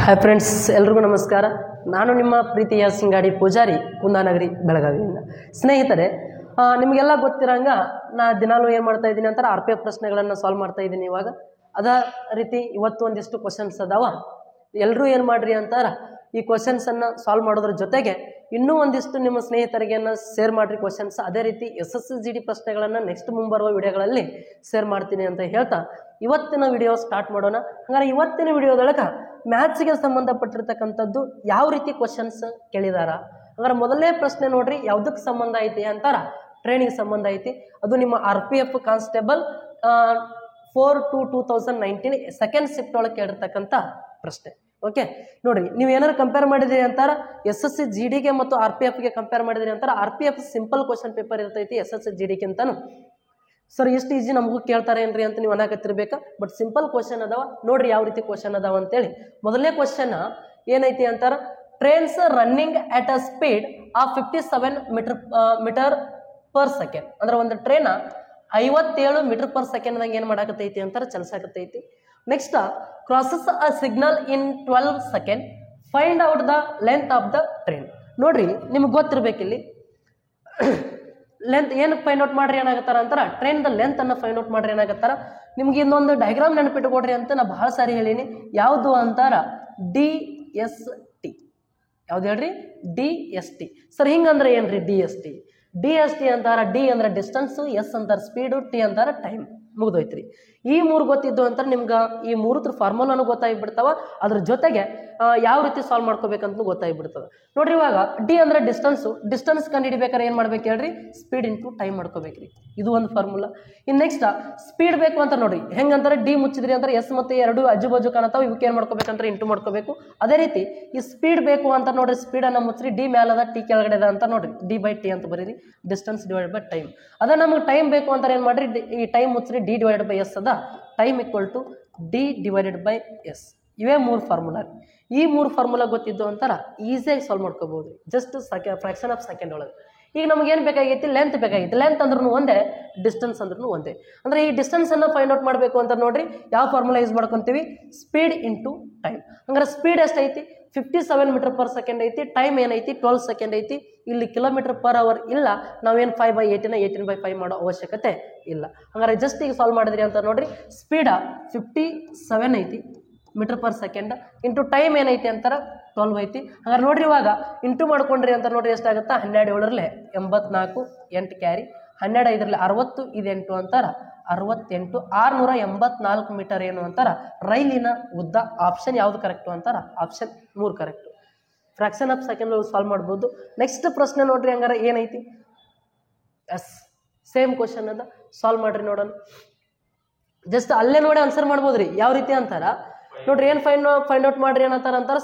Hi friends, ಎಲ್ರಿಗೂ ನಮಸ್ಕಾರ. ನಾನು ನಿಮ್ಮ ಪ್ರೀತಿಯ ಸಿಂಗಾಡಿ ಪೂಜಾರಿ, ಕುಂದಾನಗರಿ, ಬೆಳಗಾವಿಯಿಂದ. ಸ್ನೇಹಿತರೆ, ನಿಮಗೆಲ್ಲ ಗೊತ್ತಿರಂಗ ನಾ ದಿನಾಲೂ ಏನು ಮಾಡ್ತಾ ಇದ್ದೀನಿ ಅಂತಾರೆ, RPF ಪ್ರಶ್ನೆಗಳನ್ನು ಸಾಲ್ವ್ ಮಾಡ್ತಾ ಇದ್ದೀನಿ. ಇವಾಗ ಅದೇ ರೀತಿ ಇವತ್ತು ಒಂದಿಷ್ಟು ಕ್ವಶನ್ಸ್ ಅದಾವ. ಎಲ್ಲರೂ ಏನು ಮಾಡ್ರಿ ಅಂತಾರೆ, ಈ ಕ್ವಶನ್ಸನ್ನು ಸಾಲ್ವ್ ಮಾಡೋದ್ರ ಜೊತೆಗೆ ಇನ್ನೂ ಒಂದಿಷ್ಟು ನಿಮ್ಮ ಸ್ನೇಹಿತರಿಗೆ ಶೇರ್ ಮಾಡಿರಿ ಕ್ವಶನ್ಸ್. ಅದೇ ರೀತಿ SSGD ಪ್ರಶ್ನೆಗಳನ್ನು ನೆಕ್ಸ್ಟ್ ಮುಂಬರುವ ವಿಡಿಯೋಗಳಲ್ಲಿ ಶೇರ್ ಮಾಡ್ತೀನಿ ಅಂತ ಹೇಳ್ತಾ ಇವತ್ತಿನ ವಿಡಿಯೋ ಸ್ಟಾರ್ಟ್ ಮಾಡೋಣ. ಹಾಗಾದ್ರೆ ಇವತ್ತಿನ ವಿಡಿಯೋದೊಳಗೆ ಮ್ಯಾಥ್ಸ್ಗೆ ಸಂಬಂಧಪಟ್ಟಿರ್ತಕ್ಕಂಥದ್ದು ಯಾವ ರೀತಿ ಕ್ವಶನ್ಸ್ ಕೇಳಿದಾರ. ಹಾಗಾದ್ರೆ ಮೊದಲನೇ ಪ್ರಶ್ನೆ ನೋಡ್ರಿ, ಯಾವುದಕ್ಕೆ ಸಂಬಂಧ ಐತಿ ಅಂತಾರ, ಟ್ರೈನಿಗೆ ಸಂಬಂಧ ಐತಿ. ಅದು ನಿಮ್ಮ RPF ಕಾನ್ಸ್ಟೇಬಲ್ 4/2/2019 ಸೆಕೆಂಡ್ ಶಿಫ್ಟ್ ಒಳಗೆ ಕೇಳಿರ್ತಕ್ಕಂಥ ಪ್ರಶ್ನೆ. ಓಕೆ, ನೋಡ್ರಿ, ನೀವು ಏನಾರು ಕಂಪೇರ್ ಮಾಡಿದ್ರಿ ಅಂತಾರ SSGDಗೆ ಮತ್ತು RPFಗೆ ಕಂಪೇರ್ ಮಾಡಿದ್ರಿ ಅಂತಾರ, RPF ಸಿಂಪಲ್ ಕ್ವಶನ್ ಪೇಪರ್ ಇರ್ತೈತಿ SSGDಗಿಂತನೂ. ಸರ್ ಎಷ್ಟು ಈಜಿ ನಮಗೂ ಕೇಳ್ತಾರೆ ಏನ್ರಿ ಅಂತ ನೀವು ಅನ್ನಾಕತ್ತಿರ್ಬೇಕಾ, ಬಟ್ ಸಿಂಪಲ್ ಕ್ವಶನ್ ಅದಾವ. ನೋಡ್ರಿ ಯಾವ ರೀತಿ ಕ್ವಶನ್ ಅದಾವ ಅಂತೇಳಿ. ಮೊದಲನೇ ಕ್ವಶನ್ ಏನೈತಿ ಅಂತಾರ, trains running at a speed of 57 metre per second. ಅಂದ್ರೆ ಒಂದು ಟ್ರೈನ್ 57 ಮೀಟರ್ ಪರ್ ಸೆಕೆಂಡ್ ದಂಗೆ ಏನು ಮಾಡಾಕತ್ತೈತಿ ಅಂತಾರೆ, ಚಲಿಸಾಕತ್ತೈತಿ. Next, crosses a signal in 12 second, find out the length of the train. ನೋಡ್ರಿ, ನಿಮ್ಗೆ ಗೊತ್ತಿರ್ಬೇಕಿಲ್ಲಿ ಲೆಂತ್ ಏನಕ್ಕೆ ಫೈಂಡ್ ಔಟ್ ಮಾಡ್ರಿ ಏನಾಗತ್ತಾರ ಅಂತಾರ, ಟ್ರೈನ್ ದ ಲೆಂತ್ ಅನ್ನ ಫೈಂಡ್ ಔಟ್ ಮಾಡ್ರಿ ಏನಾಗತ್ತಾರ. ನಿಮ್ಗೆ ಇನ್ನೊಂದು ಡಯಾಗ್ರಾಮ್ ನೆನಪಿಟ್ಟುಕೊಡ್ರಿ ಅಂತ ನಾ ಬಹಳ ಸಾರಿ ಹೇಳೀನಿ. ಯಾವುದು ಅಂತಾರ, DST. ಯಾವ್ದು ಹೇಳ್ರಿ, DST. ಸರ್ ಹಿಂಗಂದ್ರೆ ಏನ್ರಿ DST? DST ಅಂತಾರ, D ಅಂದ್ರೆ ಡಿಸ್ಟೆನ್ಸ್, S ಅಂತಾರ ಸ್ಪೀಡು, T ಅಂತಾರ ಟೈಮ್. ಮುಗ್ದೋಯ್ತ್ರಿ. ಈ ಮೂರು ಗೊತ್ತಿದ್ದು ಅಂತಾರೆ ನಿಮ್ಗೆ ಈ ಮೂರತ್ರ ಫಾರ್ಮುಲಾನು ಗೊತ್ತಾಗ್ಬಿಡ್ತಾವ. ಅದ್ರ ಜೊತೆಗೆ ಯಾವ ರೀತಿ ಸಾಲ್ವ್ ಮಾಡ್ಕೋಬೇಕಂತ ಗೊತ್ತಾಗ್ಬಿಡ್ತದೆ. ನೋಡ್ರಿ, ಇವಾಗ ಡಿ ಅಂದ್ರೆ ಡಿಸ್ಟೆನ್ಸ್ ಕಂಡು ಹಿಡಿಬೇಕಾದ್ರೆ ಏನು ಮಾಡ್ಬೇಕು ಹೇಳ್ರಿ, ಸ್ಪೀಡ್ ಇಂಟು ಟೈಮ್ ಮಾಡ್ಕೋಬೇಕ್ರಿ. ಇದು ಒಂದು ಫಾರ್ಮುಲಾ. ಇನ್ನು ನೆಕ್ಸ್ಟ್ ಸ್ಪೀಡ್ ಬೇಕು ಅಂತ ನೋಡ್ರಿ, ಹೆಂಗಂತಾರೆ ಡಿ ಮುಚ್ಚಿದ್ರಿ ಅಂದ್ರೆ S ಮತ್ತೆ ಎರಡು ಅಜ್ಜು ಬಾಜು ಕಾಣತಾವ, ಇವಕ್ಕೆ ಏನು ಮಾಡ್ಕೋಬೇಕಂದ್ರೆ ಇಂಟು ಮಾಡ್ಕೋಬೇಕು. ಅದೇ ರೀತಿ ಈ ಸ್ಪೀಡ್ ಬೇಕು ಅಂತ ನೋಡ್ರಿ, ಸ್ಪೀಡನ್ನು ಮುಚ್ಚ್ರಿ, ಡಿ ಮೇಲದ ಟಿ ಕೆಳಗಡೆ ಅದ ಅಂತ ನೋಡ್ರಿ, D/T ಅಂತ ಬರೀರಿ, ಡಿಸ್ಟೆನ್ಸ್ ಡಿವೈಡ್ ಬೈ ಟೈಮ್. ಅದ ನಮಗೆ ಟೈಮ್ ಬೇಕು ಅಂತ ಏನು ಮಾಡ್ರಿ, ಈ ಟೈಮ್ ಮುಚ್ಚ್ರಿ, D/S ಅದ, ಟೈಮ್ ಈಕ್ವಲ್ ಟು D/S. ಇವೇ ಮೂರು ಫಾರ್ಮುಲಾ. ಈ ಮೂರು ಫಾರ್ಮುಲಾ ಗೊತ್ತಿದ್ದು ಅಂತಾರ ಈಸಿಯಾಗಿ ಸಾಲ್ವ್ ಮಾಡ್ಕೋಬಹುದು, ಜಸ್ಟ್ ಫ್ರಾಕ್ಷನ್ ಆಫ್ ಸೆಕೆಂಡ್ ಒಳಗೆ. ಈಗ ನಮ್ಗೆ ಏನು ಬೇಕಾಗೈತಿ, ಲೆಂತ್ ಬೇಕಾಗೈತಿ. ಲೆಂತ್ ಅಂದ್ರೂ ಒಂದೇ, ಡಿಸ್ಟೆನ್ಸ್ ಅಂದ್ರೂ ಒಂದೇ. ಅಂದ್ರೆ ಈ ಡಿಸ್ಟೆನ್ಸ್ ಅನ್ನ ಫೈಂಡ್ ಔಟ್ ಮಾಡಬೇಕು ಅಂತ ನೋಡ್ರಿ, ಯಾವ ಫಾರ್ಮುಲಾ ಯೂಸ್ ಮಾಡ್ಕೊಂತೀವಿ, ಸ್ಪೀಡ್ ಇಂಟು ಟೈಮ್. ಹಂಗಾರೆ ಸ್ಪೀಡ್ ಎಷ್ಟೈತಿ, 57 ಮೀಟರ್ ಪರ್ ಸೆಕೆಂಡ್ ಐತಿ. ಟೈಮ್ ಏನೈತಿ, 12 ಸೆಕೆಂಡ್ ಐತಿ. ಇಲ್ಲಿ ಕಿಲೋಮೀಟರ್ ಪರ್ ಅವರ್ ಇಲ್ಲ, ನಾವೇನು 5/18 18/5 ಮಾಡೋ ಅವಶ್ಯಕತೆ ಇಲ್ಲ. ಹಂಗಾರೆ ಜಸ್ಟ್ ಈಗ ಸಾಲ್ವ್ ಮಾಡಿದ್ರಿ ಅಂತ ನೋಡ್ರಿ, ಸ್ಪೀಡ 57 ಐತಿ metre per second, into time ಏನೈತಿ ಅಂತಾರ 12 ಐತಿ. ಹಂಗಾರೆ ನೋಡ್ರಿ, ಇವಾಗ ಇಂಟು ಮಾಡ್ಕೊಂಡ್ರಿ ಅಂತ ನೋಡ್ರಿ ಎಷ್ಟಾಗುತ್ತಾ, 12 84, 8 ಕ್ಯಾರಿ, 12 60, ಇದು 8 ಅಂತಾರ 68, 684 ಮೀಟರ್ ಏನು ಅಂತಾರ ರೈಲಿನ ಉದ್ದ. ಆಪ್ಷನ್ ಯಾವ್ದು ಕರೆಕ್ಟು ಅಂತಾರ, option 3 correct. Fraction of second solve ಮಾಡ್ಬೋದು. ನೆಕ್ಸ್ಟ್ ಪ್ರಶ್ನೆ ನೋಡ್ರಿ, ಹಂಗಾರೆ ಏನೈತಿ, ಸೇಮ್ ಕ್ವಶನ್ ಅದ, ಸಾಲ್ವ್ ಮಾಡ್ರಿ ನೋಡೋಣ. ಜಸ್ಟ್ ಅಲ್ಲೇ ನೋಡಿ ಆನ್ಸರ್ ಮಾಡ್ಬೋದ್ರಿ. ಯಾವ ರೀತಿ ಅಂತಾರ ನೋಡ್ರಿ, ಏನು ಫೈಂಡ್ ಔಟ್ ಮಾಡ್ರಿ ಏನಂತಾರ ಅಂತಾರ,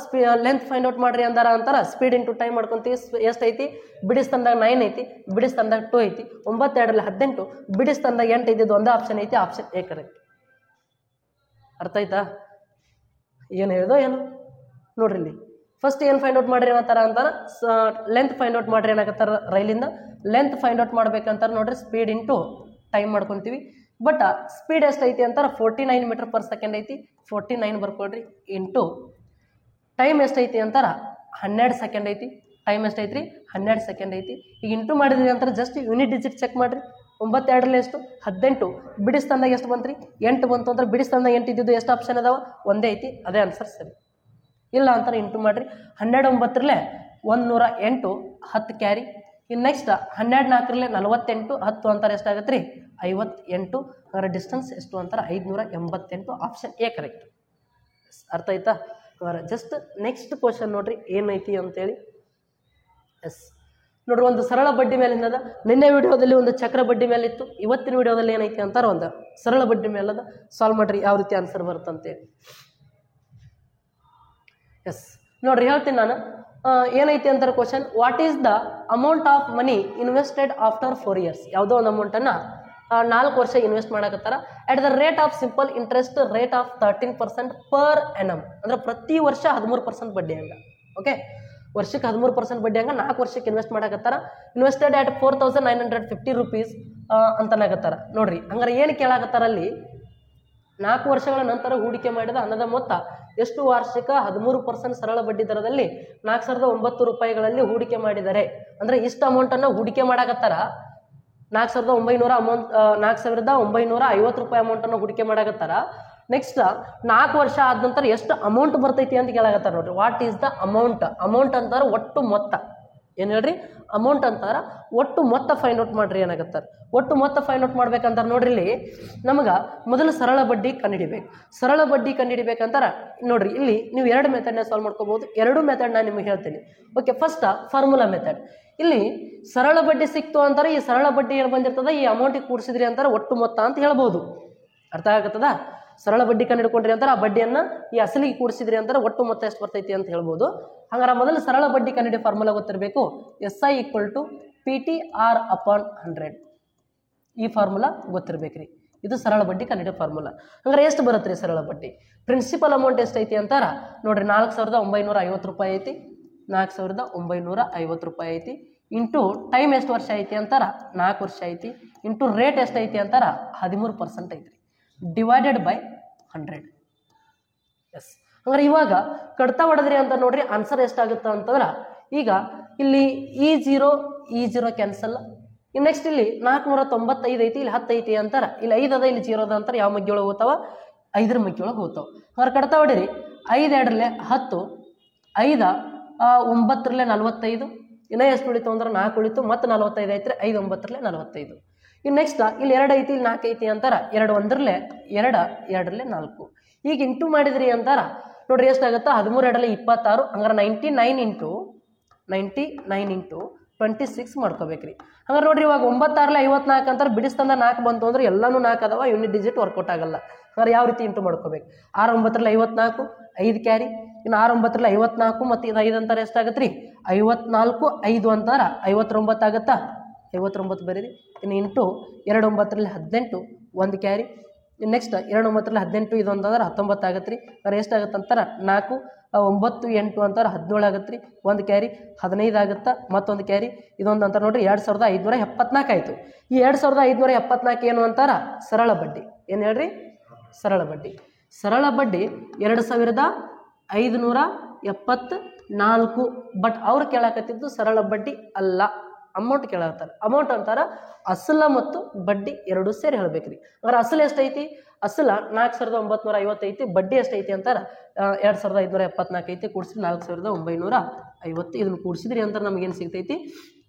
ಲೆಂತ್ ಫೈಂಡ್ ಔಟ್ ಮಾಡ್ರಿ ಅಂತಾರ ಅಂತಾರ, ಸ್ಪೀಡ್ ಇಂಟು ಟೈಮ್ ಮಾಡ್ಕೊಂತೀವಿ. ಎಷ್ಟೈತಿ, ಬಿಡಿಸ್ತಂದಾಗ 9 ಐತಿ, ಬಿಡಿಸ್ತಂದಾಗ 2 ಐತಿ, 9 2 18, ಬಿಡಿಸ್ತಂದಾಗ 8 ಐತಿ. ಒಂದೇ ಆಪ್ಷನ್ ಐತಿ, ಆಪ್ಷನ್ ಎ ಕರೆಕ್ಟ್. ಅರ್ಥ ಆಯ್ತಾ ಏನು ಹೇಳ್ದೋ ಏನು? ನೋಡ್ರಿ, ಇಲ್ಲಿ ಫಸ್ಟ್ ಏನು ಫೈಂಡ್ ಔಟ್ ಮಾಡ್ರಿ ಏನಂತಾರ ಅಂತಾರ, ಲೆಂತ್ ಫೈಂಡ್ ಔಟ್ ಮಾಡ್ರಿ ಏನಾಗತ್ತಾರ ರೈಲಿಂದ. ಲೆಂತ್ ಫೈಂಡ್ ಔಟ್ ಮಾಡ್ಬೇಕಂತಾರ ನೋಡ್ರಿ, ಸ್ಪೀಡ್ ಇಂಟು ಟೈಮ್ ಮಾಡ್ಕೊಂತೀವಿ. ಬಟ್ ಸ್ಪೀಡ್ ಎಷ್ಟೈತಿ ಅಂತಾರ 49 ಮೀಟರ್ ಪರ್ ಸೆಕೆಂಡ್ ಐತಿ, 49 ಬರ್ಕೊಡ್ರಿ, ಇಂಟು ಟೈಮ್ ಎಷ್ಟೈತಿ ಅಂತಾರ 12 ಸೆಕೆಂಡ್ ಐತಿ. ಟೈಮ್ ಎಷ್ಟೈತ್ರಿ, 12 ಸೆಕೆಂಡ್ ಐತಿ. ಈಗ ಇಂಟು ಮಾಡಿದ್ರಿ ಅಂತಾರೆ ಜಸ್ಟ್ ಯೂನಿಟ್ ಡಿಜಿಟ್ ಚೆಕ್ ಮಾಡ್ರಿ. 9 2 ಎಷ್ಟು, 18, ಬಿಡಿಸ್ತಂದಾಗ ಎಷ್ಟು ಬಂತ್ರಿ, 8 ಬಂತು ಅಂದ್ರೆ ಬಿಡಿಸ್ತಂದಾಗ 8 ಇದ್ದಿದ್ದು ಎಷ್ಟು ಆಪ್ಷನ್ ಅದಾವ, ಒಂದೇ ಐತಿ, ಅದೇ ಆನ್ಸರ್ ಸರಿ. ಇಲ್ಲ ಅಂತಾರೆ ಇಂಟು ಮಾಡ್ರಿ, 12 9 108, 10 ಕ್ಯಾರಿ. ಇನ್ನು ನೆಕ್ಸ್ಟ್ 12 4 48, 10 ಅಂತಾರೆ ಎಷ್ಟಾಗತ್ತೆ ರೀ, 58. ಅದರ ಡಿಸ್ಟೆನ್ಸ್ ಎಷ್ಟು ಅಂತಾರೆ 588, ಆಪ್ಷನ್ ಎ ಕರೆಕ್ಟ್. ಅರ್ಥ ಆಯ್ತಾ? ಜಸ್ಟ್ ನೆಕ್ಸ್ಟ್ ಕ್ವಶನ್ ನೋಡ್ರಿ ಏನೈತಿ ಅಂತೇಳಿ. ನೋಡ್ರಿ, ಒಂದು ಸರಳ ಬಡ್ಡಿ ಮೇಲಿಂದ, ನಿನ್ನೆ ವಿಡಿಯೋದಲ್ಲಿ ಒಂದು ಚಕ್ರ ಬಡ್ಡಿ ಮೇಲಿತ್ತು, ಇವತ್ತಿನ ವಿಡಿಯೋದಲ್ಲಿ ಏನೈತಿ ಅಂತಾರೆ ಒಂದು ಸರಳ ಬಡ್ಡಿ ಮೇಲದ. ಸಾಲ್ವ್ ಮಾಡ್ರಿ ಯಾವ ರೀತಿ ಆನ್ಸರ್ ಬರುತ್ತಂತೇಳಿ. ನೋಡ್ರಿ, ಹೇಳ್ತೀನಿ ನಾನು. ಏನೈತಿ ಅಂತಾರೆ question, what is the amount of money invested after 4 years. ಯಾವುದೋ ಒಂದು ಅಮೌಂಟನ್ನು 4 ವರ್ಷ ಇನ್ವೆಸ್ಟ್ ಮಾಡಕತ್ತಾರ. At the rate of simple interest rate of 13% per annum. ಅಂದ್ರೆ ಪ್ರತಿ ವರ್ಷ 13% ಬಡ್ಡಿ ಹಂಗ. ಓಕೆ, ವರ್ಷಕ್ಕೆ 13% ಬಡ್ಡಿ ಹಂಗ 4 ವರ್ಷಕ್ಕೆ ಇನ್ವೆಸ್ಟ್ ಮಾಡಕತ್ತಾರ. ಇನ್ವೆಸ್ಟೆಡ್ ಅಟ್ 4950 rupees ಅಂತನಾಗತ್ತಾರ. ನೋಡ್ರಿ, ಹಂಗಾರೆ ಏನು ಕೇಳಾಕತ್ತಾರ ಅಲ್ಲಿ, 4 ವರ್ಷಗಳ ನಂತರ ಹೂಡಿಕೆ ಮಾಡಿದ ಹಣದ ಮೊತ್ತ ಎಷ್ಟು ವಾರ್ಷಿಕ 13% ಸರಳ ಬಡ್ಡಿ ದರದಲ್ಲಿ 4,009 ರೂಪಾಯಿಗಳಲ್ಲಿ ಹೂಡಿಕೆ ಮಾಡಿದರೆ ಅಂದ್ರೆ ಇಷ್ಟು ಅಮೌಂಟನ್ನು ಹೂಡಿಕೆ ಮಾಡಾಕತ್ತಾರ 4,950 ರೂಪಾಯಿ ಅಮೌಂಟನ್ನು ಹೂಡಿಕೆ ಮಾಡಾಕತ್ತಾರ. ನೆಕ್ಸ್ಟ್ 4 ವರ್ಷ ಆದ ನಂತರ ಎಷ್ಟು ಅಮೌಂಟ್ ಬರ್ತೈತಿ ಅಂತ ಕೇಳಾಕತ್ತಾರ ನೋಡ್ರಿ. ವಾಟ್ ಈಸ್ ದ ಅಮೌಂಟ್ ಅಂತಾರ ಒಟ್ಟು ಮೊತ್ತ. ಏನು ಹೇಳ್ರಿ? ಅಮೌಂಟ್ ಅಂತಾರ ಒಟ್ಟು ಮೊತ್ತ ಫೈಂಡ್ ಔಟ್ ಮಾಡ್ರಿ ಏನಾಗತ್ತಾರ. ಒಟ್ಟು ಮೊತ್ತ ಫೈಂಡ್ ಔಟ್ ಮಾಡ್ಬೇಕಂತಾರ ನೋಡ್ರಿ. ಇಲ್ಲಿ ನಮಗ ಮೊದಲು ಸರಳ ಬಡ್ಡಿ ಕಂಡುಹಿಡಿಬೇಕು. ಸರಳ ಬಡ್ಡಿ ಕಂಡುಹಿಡಿಬೇಕಂತಾರ ನೋಡ್ರಿ, ಇಲ್ಲಿ ನೀವು 2 ಮೆಥಡ್ನ ಸಾಲ್ವ್ ಮಾಡ್ಕೋಬಹುದು. 2 ಮೆಥಡ್ ನಾನು ನಿಮಗೆ ಹೇಳ್ತೀನಿ. Okay, first formula method. ಇಲ್ಲಿ ಸರಳ ಬಡ್ಡಿ ಸಿಕ್ತು ಅಂತಾರೆ, ಈ ಸರಳ ಬಡ್ಡಿ ಏನು ಬಂದಿರ್ತದ ಈ ಅಮೌಂಟಿಗೆ ಕೂಡಿಸಿದ್ರಿ ಅಂತಾರೆ ಒಟ್ಟು ಮೊತ್ತ ಅಂತ ಹೇಳ್ಬೋದು. ಅರ್ಥ ಆಗತ್ತದ? ಸರಳ ಬಡ್ಡಿ ಕಂಡುಹಿಡ್ಕೊಂಡ್ರಿ ಅಂತಾರೆ ಆ ಬಡ್ಡಿಯನ್ನ ಈ ಅಸಲಿಗೆ ಕೂಡಿಸಿದ್ರಿ ಅಂತಾರೆ ಒಟ್ಟು ಮೊತ್ತ ಎಷ್ಟು ಬರ್ತೈತಿ ಅಂತ ಹೇಳ್ಬೋದು. ಹಾಗಾದ್ರೆ ಮೊದಲು ಸರಳ ಬಡ್ಡಿ ಕಂಡುಹಿಡಿಯೋ ಫಾರ್ಮುಲಾ ಗೊತ್ತಿರಬೇಕು. SI = PTR/100. ಈ ಫಾರ್ಮುಲಾ ಗೊತ್ತಿರ್ಬೇಕ್ರಿ. ಇದು ಸರಳ ಬಡ್ಡಿ ಕಂಡುಹಿಡಿಯೋ ಫಾರ್ಮುಲಾ. ಹಂಗಾರೆ ಎಷ್ಟು ಬರುತ್ತೆ ರೀ ಸರಳ ಬಡ್ಡಿ? ಪ್ರಿನ್ಸಿಪಲ್ ಅಮೌಂಟ್ ಎಷ್ಟೈತಿ ಅಂತಾರ ನೋಡ್ರಿ, 4,950 ರೂಪಾಯಿ ಐತಿ. 4,950 ರೂಪಾಯಿ ಐತಿ. ಇಂಟು ಟೈಮ್ ಎಷ್ಟು ವರ್ಷ ಐತಿ ಅಂತಾರ 4 ವರ್ಷ ಐತಿ. ಇಂಟು ರೇಟ್ ಎಷ್ಟೈತಿ ಅಂತಾರ 13% ಐತ್ರಿ. Divided by 100. ಎಸ್, ಹಂಗಾರೆ ಇವಾಗ ಕಡ್ತಾ ಹೊಡೆದ್ರಿ ಅಂತ ನೋಡ್ರಿ, ಆನ್ಸರ್ ಎಷ್ಟಾಗುತ್ತೆ ಅಂತಂದ್ರೆ ಈಗ ಇಲ್ಲಿ ಈ ಜೀರೋ ಕ್ಯಾನ್ಸಲ್. ಇನ್ನು ನೆಕ್ಸ್ಟ್ ಇಲ್ಲಿ 495 ಐತಿ, ಇಲ್ಲಿ 10 ಐತಿ ಅಂತಾರ, ಇಲ್ಲಿ 5 ಅದ, ಇಲ್ಲಿ 0 ಅದ ಅಂತಾರೆ. ಯಾವ ಮಗ್ಗಿ ಒಳಗೆ ಹೋಗ್ತಾವ? 5ರ ಮಗ್ಗಿ ಒಳಗೆ ಹೋಗ್ತಾವ. ಹಂಗಾರೆ ಕಡ್ತಾ ಹೊಡಿರಿ. 5 2ರಲ್ಲಿ 10, 5 9ರಲ್ಲಿ 45. ಇನ್ನೂ ಎಷ್ಟು ಉಳಿತು ಅಂದ್ರೆ 4 ಉಳಿತು, ಮತ್ತೆ 45 ಐತ್ರಿ. 5 9ರಲ್ಲಿ 45. ಇನ್ನು ನೆಕ್ಸ್ಟ್ ಇಲ್ಲಿ 2 ಐತಿ, ಇಲ್ಲಿ 4 ಐತಿ ಅಂತಾರ. 2 1ರಲ್ಲಿ 2, 2ರಲ್ಲಿ 4. ಈಗ ಇಂಟು ಮಾಡಿದ್ರಿ ಅಂತಾರ ನೋಡ್ರಿ ಎಷ್ಟಾಗುತ್ತೆ? 13 2ರಲ್ಲಿ 26. ಹಂಗಾರೆ 99 ಇಂಟು 26 ಮಾಡ್ಕೋಬೇಕ್ರಿ. ಹಂಗಾರೆ ನೋಡ್ರಿ ಇವಾಗ 9 6ರಲ್ಲಿ 54 ಅಂತಾರೆ. ಬಿಡಿಸ್ತಂದ 4 ಬಂತು ಅಂದ್ರೆ ಎಲ್ಲಾನು 4 ಅದಾವ, ಯೂನಿಟ್ ಡಿಜಿಟ್ ವರ್ಕೌಟ್ ಆಗಲ್ಲ. ಹಂಗಾರೆ ಯಾವ ರೀತಿ ಇಂಟು ಮಾಡ್ಕೋಬೇಕು? 6 9ರಲ್ಲಿ 54, 5 ಕ್ಯಾರಿ. ಇನ್ನು 6 9ರಲ್ಲಿ 54 ಮತ್ತು ಇದು 5 ಅಂತಾರೆ ಎಷ್ಟಾಗತ್ತೆ ರೀ? 54 5 ಅಂತಾರ 59 ಆಗತ್ತಾ? 59 ಬರೀರಿ. ಇನ್ನು ಇಂಟು 2 9ರಲ್ಲಿ 18, 1 ಕ್ಯಾರಿ. ನೆಕ್ಸ್ಟ್ 2 9ರಲ್ಲಿ 18 ಇದು ಅಂತಂದ್ರೆ 19 ಆಗತ್ತೆ ರೀ. ಅಂದ್ರೆ ಎಷ್ಟಾಗತ್ತೆ ಅಂತಾರ 4 9 8 ಅಂತಾರೆ 17 ಆಗತ್ತೆ ರೀ. 1 ಕ್ಯಾರಿ 15 ಆಗುತ್ತಾ, ಮತ್ತೊಂದು ಕ್ಯಾರಿ. ಇದೊಂದು ಅಂತಾರೆ ನೋಡ್ರಿ 2574 ಆಯಿತು. ಈ 2574 ಏನು ಅಂತಾರ? ಸರಳ ಬಡ್ಡಿ. ಏನು ಹೇಳ್ರಿ? ಸರಳ ಬಡ್ಡಿ. ಸರಳ ಬಡ್ಡಿ 2574. ಬಟ್ ಅವ್ರು ಕೇಳಾಕತ್ತಿದ್ದು ಸರಳ ಬಡ್ಡಿ ಅಲ್ಲ, ಅಮೌಂಟ್ ಕೇಳಾಕತ್ತಾರೆ. ಅಮೌಂಟ್ ಅಂತಾರ ಅಸಲ ಮತ್ತು ಬಡ್ಡಿ ಎರಡು ಸೇರಿ ಹೇಳ್ಬೇಕ್ರಿ. ಅಂದ್ರೆ ಅಸಲು ಎಷ್ಟೈತಿ? ಅಸಲ 4,950 ಐತಿ. ಬಡ್ಡಿ ಎಷ್ಟೈತಿ ಅಂತಾರ 2,574 ಐತಿ. ಕೂಡಿಸಿ 4,950. ಇದನ್ನು ಕೂಡಿಸಿದ್ರಿ ಅಂತ ನಮಗೇನು ಸಿಗ್ತೈತಿ?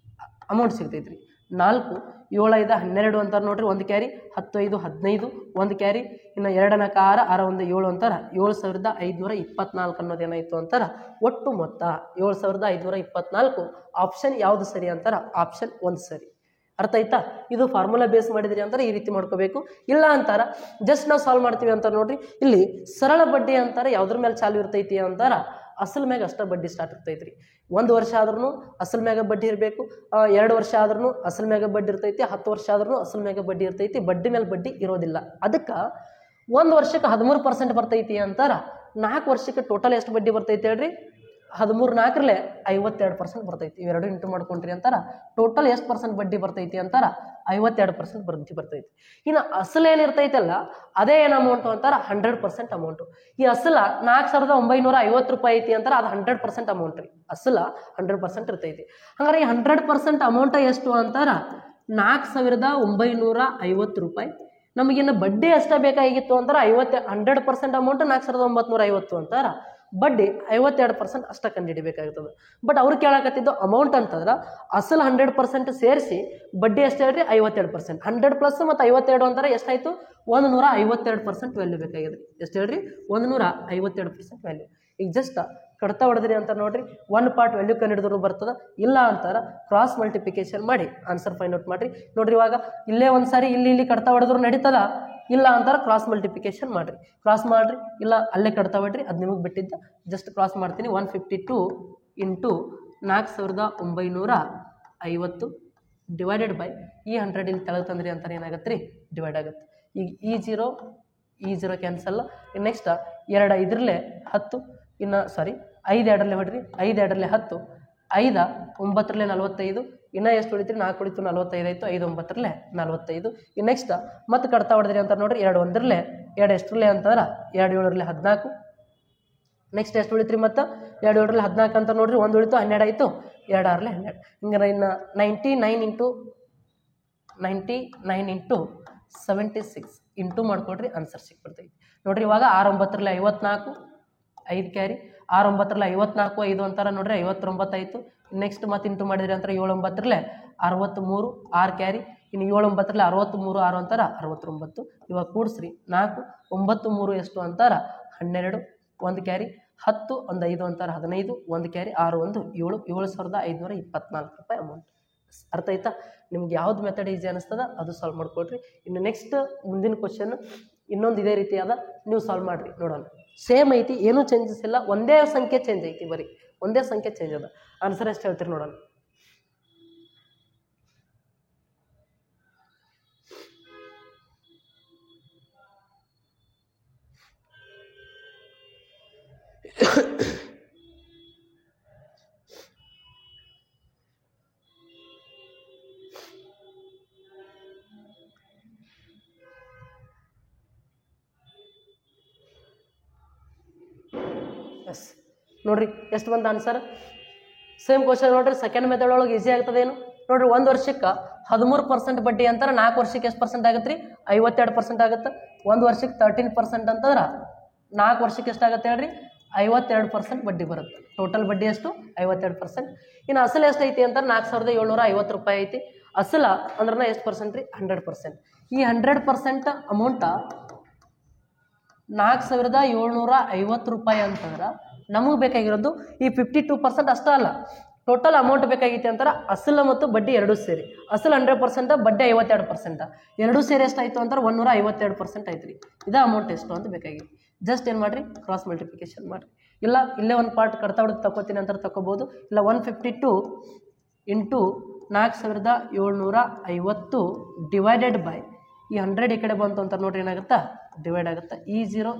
ಅಮೌಂಟ್ ಸಿಗ್ತೈತ್ರಿ. 4 7 5 12 ಅಂತಾರೆ ನೋಡ್ರಿ. 1 ಕ್ಯಾರಿ 10 5 15, 1 ಕ್ಯಾರಿ. ಇನ್ನು 2 4 6 6 1 7 ಅಂತಾರ 7,524 ಅನ್ನೋದು ಏನಾಯ್ತು ಅಂತಾರ ಒಟ್ಟು ಮೊತ್ತ 7,524. ಆಪ್ಷನ್ ಯಾವುದು ಸರಿ ಅಂತಾರ? ಆಪ್ಷನ್ 1 ಸರಿ. ಅರ್ಥ ಆಯ್ತಾ? ಇದು ಫಾರ್ಮುಲಾ ಬೇಸ್ ಮಾಡಿದ್ರಿ ಅಂತಾರೆ ಈ ರೀತಿ ಮಾಡ್ಕೋಬೇಕು. ಇಲ್ಲ ಅಂತಾರ ಜಸ್ಟ್ ನಾವು ಸಾಲ್ವ್ ಮಾಡ್ತೀವಿ ಅಂತಾರೆ ನೋಡ್ರಿ. ಇಲ್ಲಿ ಸರಳ ಬಡ್ಡಿ ಅಂತಾರೆ ಯಾವ್ದ್ರ ಮೇಲೆ ಚಾಲು ಇರ್ತೈತಿ ಅಂತಾರ ಅಸಲ್ ಮ್ಯಾಗ ಅಷ್ಟ ಬಡ್ಡಿ ಸ್ಟಾರ್ಟ್ ಇರ್ತೈತ್ರಿ. 1 ವರ್ಷ ಆದ್ರೂ ಅಸಲ್ ಮ್ಯಾಗ ಬಡ್ಡಿ ಇರಬೇಕು. 2 ವರ್ಷ ಆದ್ರೂ ಅಸಲ್ ಮ್ಯಾಗ ಬಡ್ಡಿ ಇರ್ತೈತಿ. 10 ವರ್ಷ ಆದ್ರೂ ಅಸಲ್ ಮ್ಯಾಗ ಬಡ್ಡಿ ಇರ್ತೈತಿ. ಬಡ್ಡಿ ಮೇಲೆ ಬಡ್ಡಿ ಇರೋದಿಲ್ಲ. ಅದಕ್ಕೆ 1 ವರ್ಷಕ್ಕೆ 13% ಬರ್ತೈತಿ ಅಂತಾರ. 4 ವರ್ಷಕ್ಕೆ ಟೋಟಲ್ ಎಷ್ಟು ಬಡ್ಡಿ ಬರ್ತೈತಿ ಹೇಳ್ರಿ? 13 4ರಲ್ಲಿ 52% ಬರ್ತೈತಿ. ಇವೆರಡು ಇಂಟು ಮಾಡ್ಕೊಂಡ್ರಿ ಅಂತಾರ ಟೋಟಲ್ ಎಷ್ಟು ಪರ್ಸೆಂಟ್ ಬಡ್ಡಿ ಬರ್ತೈತಿ ಅಂತಾರ 52% ಬಡ್ಡಿ ಬರ್ತೈತಿ. ಇನ್ನು ಅಸಲು ಏನಿರ್ತೈತಲ್ಲ ಅದೇ ಏನು ಅಮೌಂಟು ಅಂತಾರ 100% ಅಮೌಂಟು. ಈ ಅಸಲ 4,950 ರೂಪಾಯಿ ಐತಿ ಅಂತಾರ ಅದು 100% ಅಮೌಂಟ್ ರೀ. ಅಸಲ 100% ಇರ್ತೈತಿ. ಹಂಗಾರೆ ಈ 100% ಅಮೌಂಟ ಎಷ್ಟು ಅಂತಾರ 4,950 ರೂಪಾಯಿ. ನಮಗಿನ್ನು ಬಡ್ಡಿ ಅಷ್ಟೇ ಬೇಕಾಗಿತ್ತು ಅಂತಾರ 100% ಅಮೌಂಟ್ 4,950 ಅಂತಾರ. ಬಡ್ಡಿ 52% ಅಷ್ಟ ಕಂಡುಹಿಡಿಬೇಕಾಗ್ತದೆ. ಬಟ್ ಅವ್ರು ಕೇಳಾಕತ್ತಿದ್ದು ಅಮೌಂಟ್ ಅಂತಂದ್ರೆ ಅಸಲು 100% ಸೇರಿಸಿ ಬಡ್ಡಿ ಎಷ್ಟು ಹೇಳ್ರಿ 52%. 100 ಪ್ಲಸ್ ಮತ್ತು 52 ಅಂತಾರೆ ಎಷ್ಟಾಯ್ತು 152% ವ್ಯಾಲ್ಯೂ ಬೇಕಾಗಿದೆ. ಎಷ್ಟು ಹೇಳ್ರಿ 152% ವ್ಯಾಲ್ಯೂ. ಈಗ ಜಸ್ಟ್ ಕಡ್ತಾ ಹೊಡೆದ್ರಿ ಅಂತ ನೋಡ್ರಿ 1 ಪಾರ್ಟ್ ವ್ಯಾಲ್ಯೂ ಕಂಡುಹಿಡಿದ್ರು ಬರ್ತದ. ಇಲ್ಲ ಅಂತಾರ ಕ್ರಾಸ್ ಮಲ್ಟಿಪ್ಲಿಕೇಶನ್ ಮಾಡಿ ಆನ್ಸರ್ ಫೈಂಡ್ ಔಟ್ ಮಾಡ್ರಿ. ನೋಡ್ರಿ ಇವಾಗ ಇಲ್ಲೇ ಒಂದ್ಸಾರಿ ಇಲ್ಲಿ ಕಡ್ತಾ ಹೊಡೆದ್ರು ನಡೀತದ. ಇಲ್ಲ ಅಂತಾರೆ ಕ್ರಾಸ್ ಮಲ್ಟಿಪ್ಲಿಕೇಶನ್ ಮಾಡಿರಿ. ಕ್ರಾಸ್ ಮಾಡಿರಿ ಇಲ್ಲ ಅಲ್ಲೇ ಕಡ್ತಾ ಬಿಡ್ರಿ, ಅದು ನಿಮಗೆ ಬಿಟ್ಟಿದ್ದ. ಜಸ್ಟ್ ಕ್ರಾಸ್ ಮಾಡ್ತೀನಿ. 152 ಇಂಟು 4,950 ಡಿವೈಡೆಡ್ ಬೈ ಈ 100 ಇಲ್ಲಿ ತೆಳಗೆ ತಂದ್ರಿ ಅಂತಾರೆ ಏನಾಗತ್ತೆ ರೀ ಡಿವೈಡ್ ಆಗುತ್ತೆ. ಈಗ ಈ ಜೀರೋ ಕ್ಯಾನ್ಸಲ್. ನೆಕ್ಸ್ಟ್ 2 5ರಲ್ಲಿ 10 ಇನ್ನು ಸಾರಿ 5 2ರಲ್ಲಿ ಹೊಡ್ರಿ 5 2ರಲ್ಲಿ 10 5 9 45 ಇನ್ನೂ ಎಷ್ಟು ಉಳಿತ್ರಿ 4 ಉಳಿತು 45 ಆಯಿತು 5 9 45 ಇನ್ನು ನೆಕ್ಸ್ಟ್ ಮತ್ತೆ ಕಡ್ತಾ ಹೊಡೆದ್ರಿ ಅಂತ ನೋಡ್ರಿ 2 1 2 ಎಷ್ಟರಲ್ಲೇ ಅಂತಂದ್ರೆ 2 7 14 ನೆಕ್ಸ್ಟ್ ಎಷ್ಟು ಉಳಿತ್ರಿ ಮತ್ತು 2 7 14 ಅಂತ ನೋಡ್ರಿ 1 ಉಳಿತು 12 ಆಯಿತು 2 6 12 ಹಿಂಗೆ ಇನ್ನು 99 ಇಂಟು 76 ಇಂಟು ಮಾಡ್ಕೊಡ್ರಿ ಆನ್ಸರ್ ಸಿಕ್ಬಿಡ್ತೈತಿ ನೋಡ್ರಿ ಇವಾಗ 6 9 54 5 ಕ್ಯಾರಿ 6 9 54 5 ಅಂತಾರೆ ನೋಡ್ರಿ 59 ಆಯಿತು ನೆಕ್ಸ್ಟ್ ಮತ್ತೆ ಇಂಟು ಮಾಡಿದ್ರಿ ಅಂತಾರೆ 7 9 63 6 ಕ್ಯಾರಿ ಇನ್ನು 7 9 63 6 ಅಂತಾರೆ 69 ಇವಾಗ ಕೂಡಿಸ್ರಿ 4 9 3 ಎಷ್ಟು ಅಂತಾರೆ 12 1 ಕ್ಯಾರಿ 10 ಒಂದು 5 ಅಂತಾರೆ 15 1 ಕ್ಯಾರಿ 6 1 7 7524 ರೂಪಾಯಿ ಅಮೌಂಟ್ ಅರ್ಥ ಆಯ್ತಾ ನಿಮ್ಗೆ ಯಾವ್ದು ಮೆಥಡ್ ಈಸಿ ಅನಿಸ್ತದ ಅದು ಸಾಲ್ವ್ ಮಾಡ್ಕೊಳ್ರಿ ಇನ್ನು ನೆಕ್ಸ್ಟ್ ಮುಂದಿನ ಕ್ವಶನ್ ಇನ್ನೊಂದು ಇದೇ ರೀತಿಯಾದ ನೀವು ಸಾಲ್ವ್ ಮಾಡಿರಿ ನೋಡೋಣ ಸೇಮ್ ಐತಿ ಏನೂ ಚೇಂಜಸ್ ಇಲ್ಲ ಒಂದೇ ಸಂಖ್ಯೆ ಚೇಂಜ್ ಐತಿ ಬರೀ ಒಂದೇ ಸಂಖ್ಯೆ ಚೇಂಜ್ ಅದ ಆನ್ಸರ್ ಎಷ್ಟು ಹೇಳ್ತೀರಿ ನೋಡೋಣ ಎಸ್ ನೋಡ್ರಿ ಎಷ್ಟು ಬಂತ ಆನ್ಸರ್ ಸೇಮ್ ಕ್ವಶನ್ ನೋಡ್ರಿ ಸೆಕೆಂಡ್ ಮೆಥಡ್ ಒಳಗೆ ಈಸಿ ಆಗ್ತದೇನು ನೋಡ್ರಿ 1 ವರ್ಷಕ್ಕೆ 13% ಬಡ್ಡಿ ಅಂತಾರೆ 4 ವರ್ಷಕ್ಕೆ ಎಷ್ಟು ಪರ್ಸೆಂಟ್ ಆಗುತ್ತೆ ರೀ 52% ಆಗುತ್ತೆ 1 ವರ್ಷಕ್ಕೆ 13% ಅಂತಂದ್ರೆ 4 ವರ್ಷಕ್ಕೆ ಎಷ್ಟಾಗುತ್ತೆ ಹೇಳ್ರಿ 52% ಬಡ್ಡಿ ಬರುತ್ತೆ ಟೋಟಲ್ ಬಡ್ಡಿ ಎಷ್ಟು 52% ಇನ್ನು ಅಸಲು ಎಷ್ಟು ಐತಿ ಅಂತಾರೆ 4750 ರೂಪಾಯಿ ಐತಿ ಅಸಲ ಅಂದ್ರೆ ಎಷ್ಟು ಪರ್ಸೆಂಟ್ ರೀ 100% ಈ 100% ಅಮೌಂಟ 4750 ರೂಪಾಯಿ ಅಂತಂದ್ರೆ ನಮಗೆ ಬೇಕಾಗಿರೋದು ಈ 52% ಅಷ್ಟೇ ಅಲ್ಲ ಟೋಟಲ್ ಅಮೌಂಟ್ ಬೇಕಾಗಿತ್ತು ಅಂತಾರೆ ಅಸಲು ಮತ್ತು ಬಡ್ಡಿ ಎರಡೂ ಸೇರಿ ಅಸಲು 100% ಬಡ್ಡಿ 52% ಎರಡೂ ಸೇರಿ ಎಷ್ಟಾಯಿತು ಅಂತಾರೆ 152% ಆಯ್ತು ರೀ ಇದೇ ಅಮೌಂಟ್ ಎಷ್ಟು ಅಂತ ಬೇಕಾಗಿತ್ತು ಜಸ್ಟ್ ಏನು ಮಾಡಿರಿ ಕ್ರಾಸ್ ಮಲ್ಟಿಪ್ಲಿಕೇಶನ್ ಮಾಡಿರಿ ಇಲ್ಲ ಇಲ್ಲೇ ಒಂದು ಪಾರ್ಟ್ ಕಡ್ತಾ ಹೊಡೆದು ತಗೋತೀನಿ ಅಂತ ತಗೋಬೋದು ಇಲ್ಲ 152 ಇಂಟು 4750 ಡಿವೈಡೆಡ್ ಬೈ ಈ 100 ಈ ಕಡೆ ಬಂತು ಅಂತ ನೋಡ್ರಿ ಏನಾಗುತ್ತಾ ಡಿವೈಡ್ ಆಗುತ್ತೆ ಈ ಜೀರೋ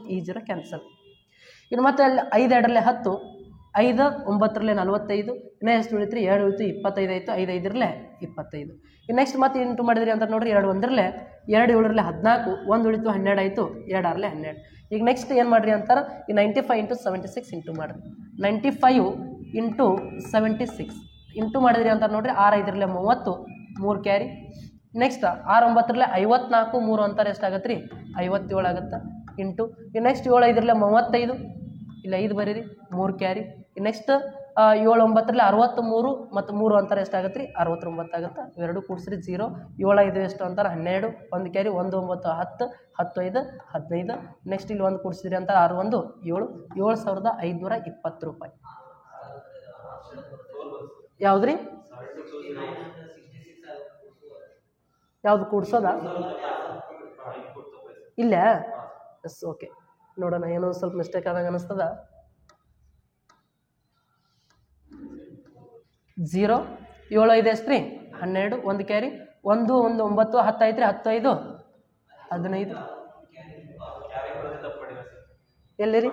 ಕ್ಯಾನ್ಸಲ್ ಇನ್ನು ಮತ್ತೆ ಅಲ್ಲಿ 5 2 10 5 9 45 ಇನ್ನೂ ಎಷ್ಟು ಉಳಿತ್ರಿ 2 ಉಳಿತು 25 ಆಯಿತು 5 5 25 ಇನ್ನು ನೆಕ್ಸ್ಟ್ ಮತ್ತೆ ಇಂಟು ಮಾಡಿದ್ರಿ ಅಂತ ನೋಡ್ರಿ 2 1 2 7 14 1 ಉಳಿತು 12 ಆಯಿತು 2 6 12 ಈಗ ನೆಕ್ಸ್ಟ್ ಏನು ಮಾಡಿರಿ ಅಂತಾರೆ ಈ 95 ಇಂಟು 76 ಇಂಟು ಮಾಡಿರಿ 95 ಇಂಟು 76 ಇಂಟು ಮಾಡಿದ್ರಿ ಅಂತ ನೋಡ್ರಿ 6 5 30 3 ಕ್ಯಾರಿ ನೆಕ್ಸ್ಟ್ 6 9 54 3 ಅಂತಾರೆ ಎಷ್ಟಾಗತ್ತೆ ರೀ 57 ಆಗುತ್ತೆ ಇಂಟು ನೆಕ್ಸ್ಟ್ 7 5 35 ಇಲ್ಲ 5 ಬರೀರಿ 3 ಕ್ಯಾರಿ ನೆಕ್ಸ್ಟ್ 7 9 63 ಮತ್ತು 3 ಅಂತಾರೆ ಎಷ್ಟಾಗತ್ತೆ ರೀ 69 ಆಗುತ್ತೆ ಇವೆರಡು ಕೂಡಿಸ್ರಿ 0 7 5 ಎಷ್ಟು ಅಂತಾರೆ 12 1 ಕ್ಯಾರಿ 1 9 10 10 5 15 ನೆಕ್ಸ್ಟ್ ಇಲ್ಲಿ 1 ಕೂಡಿಸಿದ್ರಿ ಅಂತಾರೆ 6 1 7 7520 ರೂಪಾಯಿ ಯಾವ್ದು ರೀ ಯಾವುದು ಕೂಡ್ಸೋದಾ ಇಲ್ಲ ಎಸ್ ಓಕೆ ನೋಡೋಣ ಏನೋ ಸ್ವಲ್ಪ ಮಿಸ್ಟೇಕ್ ಆದಂಗೆ ಅನಿಸ್ತದ 0 7 5 ಎಷ್ಟು ರೀ 12 1 ಕ್ಯಾರಿ 1 1 9 10 ಐತ್ರಿ 10 5 15 ಎಲ್ಲಿ ರೀ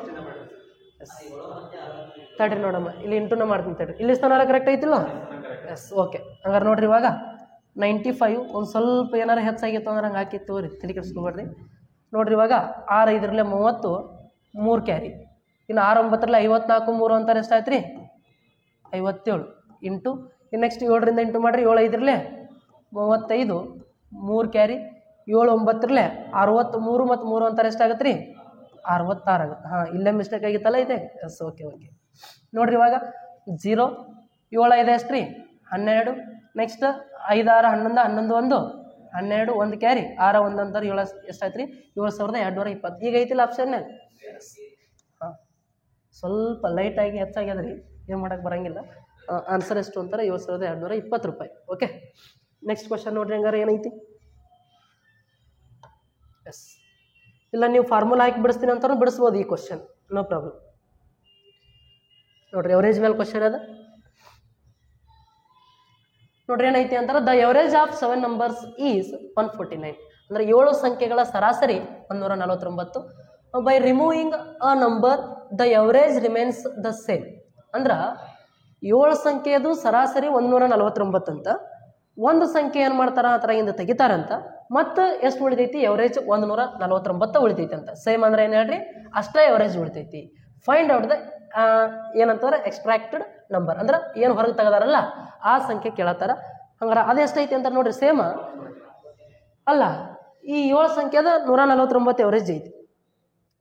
ಎಸ್ ತಡ್ರಿ ನೋಡಮ್ಮ ಇಲ್ಲಿ ಇಂಟುನ ಮಾಡ್ತೀನಿ ತಡ್ರಿ ಇಲ್ಲಿ ಸ್ಥಾನ ಕರೆಕ್ಟ್ ಐತಿಲ್ಲ ಎಸ್ ಓಕೆ ಹಂಗಾರೆ ನೋಡ್ರಿ ಇವಾಗ 95 ಒಂದು ಸ್ವಲ್ಪ ಏನಾರು ಹೆಚ್ಚಾಗಿತ್ತು ಅಂದ್ರೆ ಹಂಗೆ ಹಾಕಿ ತೋರಿ ತಲೆ ಕೆಡಿಸ್ಕೊಬೇಡ್ರಿ ನೋಡ್ರಿ ಇವಾಗ 6 5 30 3 ಕ್ಯಾರಿ ಇನ್ನು 6 9 54 3 ಅಂತಾರೆ ಎಷ್ಟಾಯ್ತು ರೀ 57 ಇಂಟು ನೆಕ್ಸ್ಟ್ 7 ಇಂಟು ಮಾಡಿರಿ 7 5 35 3 ಕ್ಯಾರಿ 7 9 63 ಮತ್ತು 3 ಅಂತಾರೆ ಎಷ್ಟಾಗತ್ತೆ ರೀ 66 ಆಗುತ್ತೆ ಹಾಂ ಇಲ್ಲೇ ಮಿಸ್ಟೇಕ್ ಆಗಿತ್ತಲ್ಲ ಇದೆ ಎಸ್ ಓಕೆ ನೋಡ್ರಿ ಇವಾಗ 0 7 5 ಎಷ್ಟು ರೀ 12 ನೆಕ್ಸ್ಟ್ 5 6 11 11 1 12 1 ಕ್ಯಾರಿ 6 1 ಅಂತಾರೆ 7 ಎಷ್ಟಾಯ್ತು ರೀ 7220 ಈಗ ಐತಿಲ್ಲ ಆಪ್ಷನ್ಯಾಗ ಹಾಂ ಸ್ವಲ್ಪ ಲೈಟಾಗಿ ಹೆಚ್ಚಾಗ್ಯದ ರೀ ಏನು ಮಾಡೋಕ್ಕೆ ಬರೋಂಗಿಲ್ಲ ಆನ್ಸರ್ ಎಷ್ಟು ಅಂತಾರೆ 7220 ರೂಪಾಯಿ ಓಕೆ ನೆಕ್ಸ್ಟ್ ಕ್ವಶನ್ ನೋಡ್ರಿ ಹಂಗಾರೆ ಏನೈತಿ ಎಸ್ ಇಲ್ಲ ನೀವು ಫಾರ್ಮುಲಾ ಹಾಕಿ ಬಿಡಿಸ್ತೀನಿ ಅಂತಾನು ಬಿಡಿಸ್ಬೋದು ಈ ಕ್ವಶನ್ ನೋ ಪ್ರಾಬ್ಲಮ್ ನೋಡ್ರಿ ಎವರೇಜ್ ಮೇಲೆ ಕ್ವಶನ್ ಅದ ನೋಡ್ರಿ ಏನೈತಿ ಅಂತಾರೆ the average of 7 numbers is 149 ಅಂದರೆ 7 ಸಂಖ್ಯೆಗಳ ಸರಾಸರಿ 149 by removing a number the average remains the same ಅಂದ್ರೆ 7 ಸಂಖ್ಯೆಯದು ಸರಾಸರಿ 149 ಅಂತ, ಒಂದು ಸಂಖ್ಯೆ ಏನು ಮಾಡ್ತಾರ ಆ ಥರ ಇಂದ ತೆಗಿತಾರಂತ, ಮತ್ತು ಎಷ್ಟು ಉಳಿತೈತಿ ಎವರೇಜ್ 149 ಉಳಿತೈತಿ ಅಂತ. ಸೇಮ್ ಅಂದ್ರೆ ಏನು ಹೇಳ್ರಿ, ಅಷ್ಟೇ ಎವರೇಜ್ ಉಳಿತೈತಿ. ಫೈಂಡ್ ಔಟ್ ದ ಏನಂತಾರೆ ಎಕ್ಸ್ಟ್ರಾಕ್ಟೆಡ್ ನಂಬರ್, ಅಂದ್ರೆ ಏನು ಹೊರಗೆ ತೆಗದಾರಲ್ಲ ಆ ಸಂಖ್ಯೆ ಕೇಳತ್ತಾರ. ಹಂಗಾರೆ ಅದು ಎಷ್ಟೈತಿ ಅಂತ ನೋಡ್ರಿ, ಸೇಮ್ ಅಲ್ಲ ಈ 7 ಸಂಖ್ಯೆದ 149 ಎವರೇಜ್ ಐತಿ.